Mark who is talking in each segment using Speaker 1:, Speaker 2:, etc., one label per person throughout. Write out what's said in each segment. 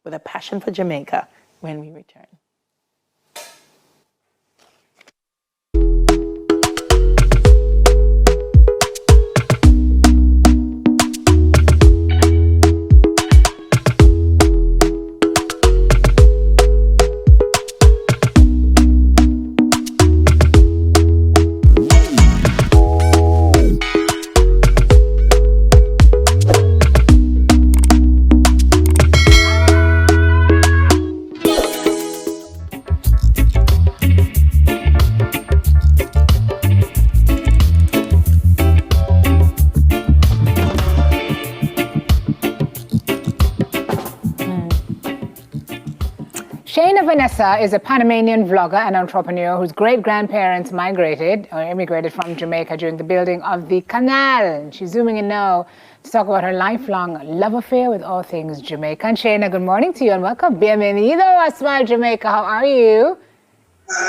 Speaker 1: with a passion for Jamaica when we return.
Speaker 2: Shayna Vanessa is a Panamanian vlogger and entrepreneur whose great-grandparents migrated or immigrated from Jamaica during the building of the canal. And she's zooming in now to talk about her lifelong love affair with all things Jamaican. Shayna, good morning to you and welcome. Bienvenido a Smile Jamaica. How are you?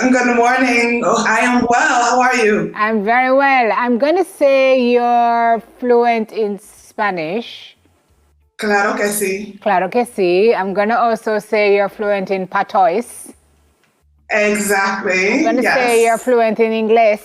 Speaker 3: Good morning. I am well. How are you?
Speaker 2: I'm very well. I'm going to say you're fluent in Spanish.
Speaker 3: Claro que sí.
Speaker 2: Claro que sí. I'm going to also say you're fluent in Patois.
Speaker 3: Exactly.
Speaker 2: I'm going to say you're fluent in English.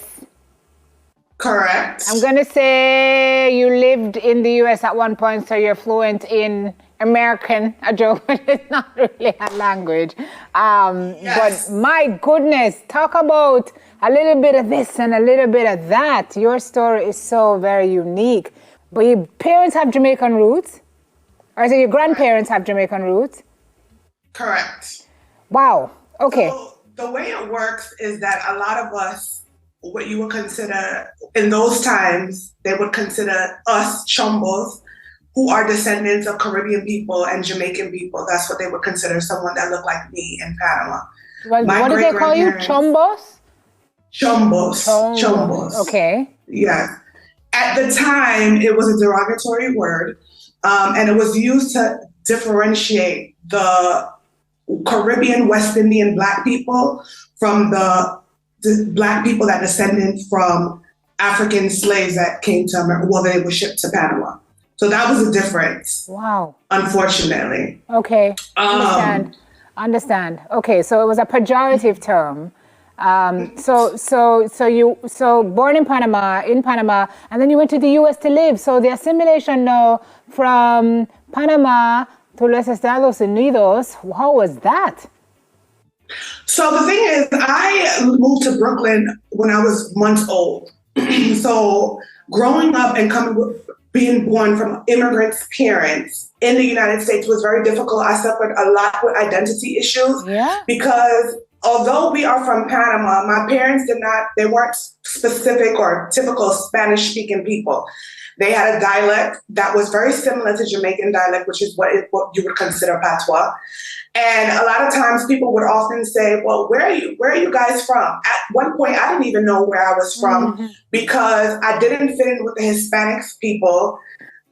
Speaker 3: Correct.
Speaker 2: I'm going to say you lived in the US at one point, so you're fluent in American, a joke, but it's not really a language.
Speaker 3: Yes.
Speaker 2: But my goodness, talk about a little bit of this and a little bit of that. Your story is so very unique. But your parents have Jamaican roots? Or is it your grandparents have Jamaican roots?
Speaker 3: Correct.
Speaker 2: Wow. Okay.
Speaker 3: So the way it works is that a lot of us, what you would consider, in those times, they would consider us chumbos, who are descendants of Caribbean people and Jamaican people. That's what they would consider someone that looked like me in Panama.
Speaker 2: What do they call you? Chombos?
Speaker 3: Chumbos. Chumbos.
Speaker 2: Okay.
Speaker 3: Yes. At the time, it was a derogatory word. And it was used to differentiate the Caribbean West Indian Black people from the Black people that descended from African slaves that came to America, well, they were shipped to Panama. So that was a difference.
Speaker 2: Wow.
Speaker 3: Unfortunately.
Speaker 2: Okay. Understand. Okay, so it was a pejorative term. So born in Panama, and then you went to the US to live. So the assimilation now from Panama to Los Estados Unidos, how was that?
Speaker 3: So the thing is, I moved to Brooklyn when I was months old. So growing up and being born from immigrants' parents in the United States was very difficult. I suffered a lot with identity issues because although we are from Panama, my parents they weren't specific or typical Spanish-speaking people. They had a dialect that was very similar to Jamaican dialect, which is what you would consider patois. And a lot of times people would often say, well, where are you guys from? At one point, I didn't even know where I was from because I didn't fit in with the Hispanic people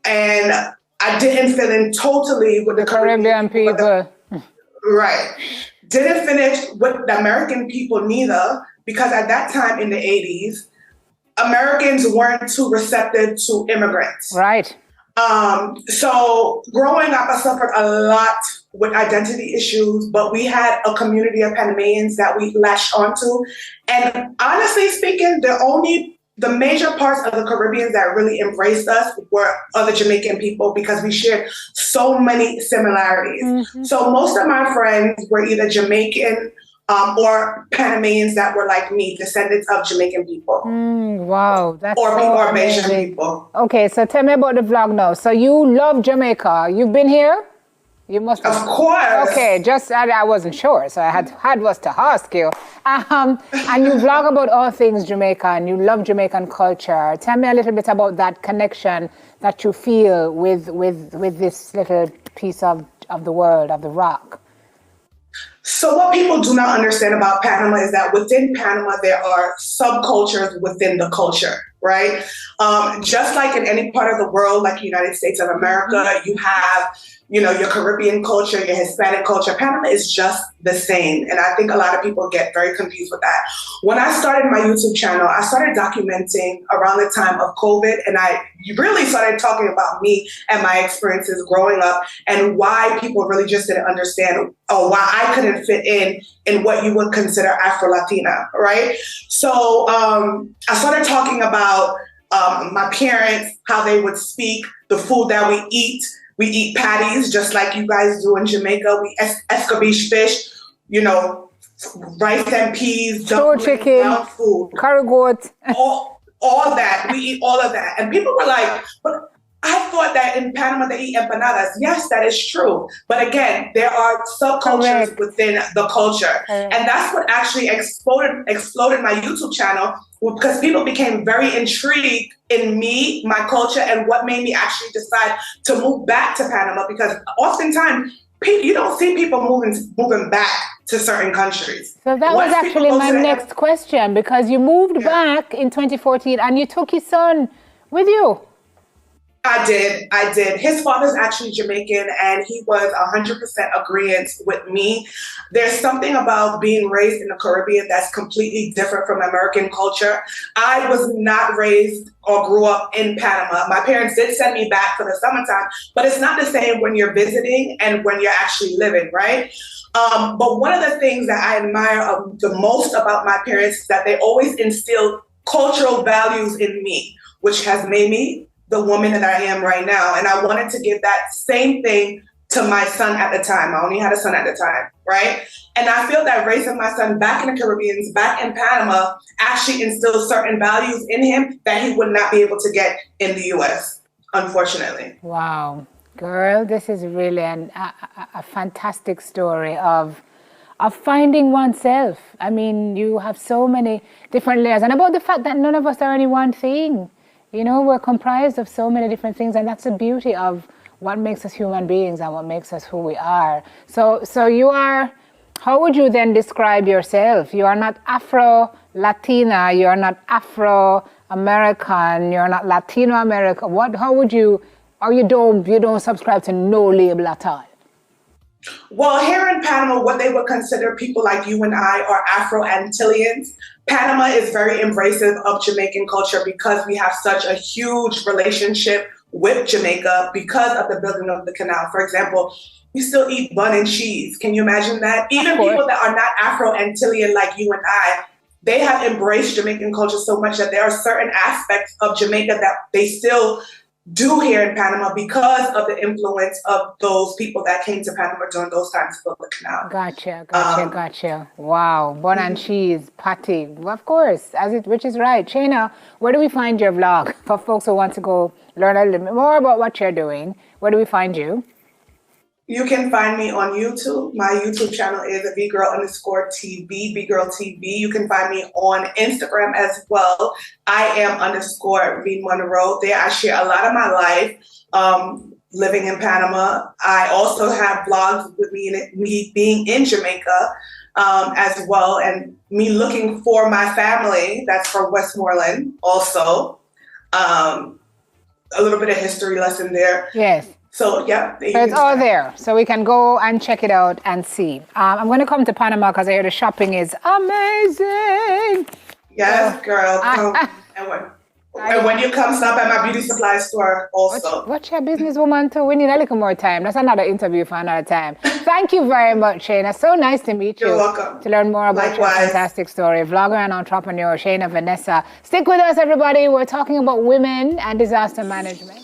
Speaker 3: and I didn't fit in totally with the
Speaker 2: Caribbean people.
Speaker 3: Right. Didn't finish with the American people neither, because at that time in the 80s, Americans weren't too receptive to immigrants.
Speaker 2: Right.
Speaker 3: So growing up, I suffered a lot with identity issues, but we had a community of Panamanians that we latched onto. And honestly speaking, the major parts of the Caribbeans that really embraced us were other Jamaican people because we shared so many similarities. So most of my friends were either Jamaican or Panamanians that were like me, descendants of Jamaican people.
Speaker 2: Wow, that's
Speaker 3: or
Speaker 2: so
Speaker 3: Asian
Speaker 2: amazing.
Speaker 3: people.
Speaker 2: Okay, so tell me about the vlog now. So you love Jamaica. You've been here? You must have.
Speaker 3: Of course.
Speaker 2: Okay, I wasn't sure, so I had was to ask you. And you vlog about all things Jamaica, and you love Jamaican culture. Tell me a little bit about that connection that you feel with this little piece of the world, of the rock.
Speaker 3: So what people do not understand about Panama is that within Panama, there are subcultures within the culture. right? Just like in any part of the world, like the United States of America, you have, your Caribbean culture, your Hispanic culture. Panama is just the same. And I think a lot of people get very confused with that. When I started my YouTube channel, I started documenting around the time of COVID, and I really started talking about me and my experiences growing up and why people really just didn't understand, or why I couldn't fit in what you would consider Afro-Latina, right? So I started talking about my parents, how they would speak, the food that we eat. We eat patties just like you guys do in Jamaica. We escabeche fish, rice and peas,
Speaker 2: chicken,
Speaker 3: food,
Speaker 2: curry goat.
Speaker 3: all that. We eat all of that. And people were like, but I thought that in Panama they eat empanadas. Yes, that is true. But again, there are subcultures within the culture. And that's what actually exploded my YouTube channel, because people became very intrigued in me, my culture, and what made me actually decide to move back to Panama, because oftentimes you don't see people moving back to certain countries.
Speaker 2: So that was actually my next question, because you moved back in 2014 and you took his son with you.
Speaker 3: I did. His father's actually Jamaican, and he was 100% agreeant with me. There's something about being raised in the Caribbean that's completely different from American culture. I was not raised or grew up in Panama. My parents did send me back for the summertime, but it's not the same when you're visiting and when you're actually living, right? But one of the things that I admire the most about my parents is that they always instilled cultural values in me, which has made me the woman that I am right now. And I wanted to give that same thing to my son at the time. I only had a son at the time, right? And I feel that raising my son back in the Caribbean, back in Panama, actually instills certain values in him that he would not be able to get in the US, unfortunately.
Speaker 2: Wow. Girl, this is really a fantastic story of finding oneself. I mean, you have so many different layers. And about the fact that none of us are any one thing. We're comprised of so many different things, and that's the beauty of what makes us human beings and what makes us who we are. So you are, how would you then describe yourself? You are not Afro-Latina, you are not Afro-American, you're not Latino-American. How would you, or you don't subscribe to no label at all?
Speaker 3: Well, here in Panama, what they would consider people like you and I are Afro-Antillians. Panama is very embracive of Jamaican culture because we have such a huge relationship with Jamaica because of the building of the canal. For example, we still eat bun and cheese. Can you imagine that? Even people that are not Afro-Antillian like you and I, they have embraced Jamaican culture so much that there are certain aspects of Jamaica that they still do here in Panama because of the influence of those people that came to Panama during those times to build the canal.
Speaker 2: Gotcha. Wow. Bun and cheese, patty. Of course, which is right. Shayna, where do we find your vlog? For folks who want to go learn a little bit more about what you're doing, where do we find you?
Speaker 3: You can find me on YouTube. My YouTube channel is VGirl_TV, VGirlTV. You can find me on Instagram as well. I am _V Monroe. There I share a lot of my life living in Panama. I also have vlogs with me being in Jamaica as well, and me looking for my family. That's from Westmoreland also. A little bit of history lesson there.
Speaker 2: Yes.
Speaker 3: So, yeah.
Speaker 2: It's all there. So we can go and check it out and see. I'm going to come to Panama because I hear the shopping is amazing.
Speaker 3: Yes, girl. Come. And when you come, stop at my beauty supply store also.
Speaker 2: What's your businesswoman too? We need a little more time. That's another interview for another time. Thank you very much, Shayna. So nice to meet you.
Speaker 3: You're welcome.
Speaker 2: To learn more about your fantastic story. Vlogger and entrepreneur, Shayna Vanessa. Stick with us, everybody. We're talking about women and disaster management.